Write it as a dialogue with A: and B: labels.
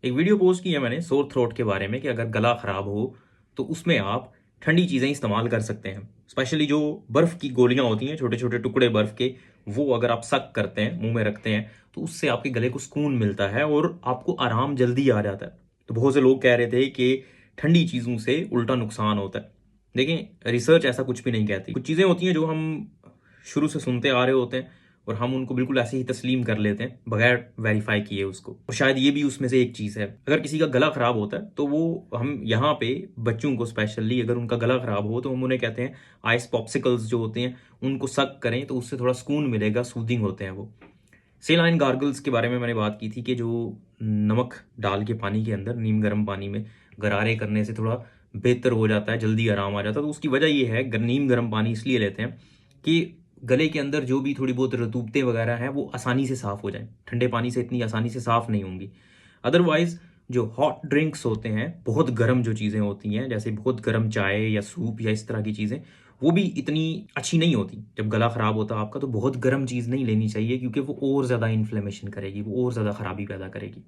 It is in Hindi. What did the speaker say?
A: एक वीडियो पोस्ट की है मैंने सोर थ्रोट के बारे में कि अगर गला खराब हो तो उसमें आप ठंडी चीज़ें इस्तेमाल कर सकते हैं। स्पेशली जो बर्फ़ की गोलियां होती हैं, छोटे छोटे टुकड़े बर्फ़ के, वो अगर आप सक करते हैं, मुंह में रखते हैं, तो उससे आपके गले को सुकून मिलता है और आपको आराम जल्दी आ जाता है। तो बहुत से लोग कह रहे थे कि ठंडी चीज़ों से उल्टा नुकसान होता है। देखें, रिसर्च ऐसा कुछ भी नहीं कहती। कुछ चीज़ें होती हैं जो हम शुरू से सुनते आ रहे होते हैं और हम उनको बिल्कुल ऐसे ही तस्लीम कर लेते हैं बगैर वेरीफाई किए उसको। और शायद ये भी उसमें से एक चीज़ है। अगर किसी का गला खराब होता है तो वो हम यहाँ पे बच्चों को स्पेशली अगर उनका गला खराब हो तो हम उन्हें कहते हैं आइस पॉप्सिकल्स जो होते हैं उनको सक करें तो उससे थोड़ा सुकून मिलेगा, सूदिंग होते हैं वो। सेलाइन गार्गल्स के बारे में मैंने बात की थी कि जो नमक डाल के पानी के अंदर नीम गर्म पानी में गरारे करने से थोड़ा बेहतर हो जाता है, जल्दी आराम आ जाता है। तो उसकी वजह ये है, नीम गर्म पानी इसलिए लेते हैं कि गले के अंदर जो भी थोड़ी बहुत रतूबतें वगैरह हैं वो आसानी से साफ़ हो जाएँ। ठंडे पानी से इतनी आसानी से साफ़ नहीं होंगी। अदरवाइज़ जो हॉट ड्रिंक्स होते हैं, बहुत गर्म जो चीज़ें होती हैं, जैसे बहुत गर्म चाय या सूप या इस तरह की चीज़ें, वो भी इतनी अच्छी नहीं होती। जब गला ख़राब होता है आपका तो बहुत गर्म चीज़ नहीं लेनी चाहिए क्योंकि वो और ज़्यादा इन्फ्लेमेशन करेगी, वो और ज़्यादा ख़राबी पैदा करेगी।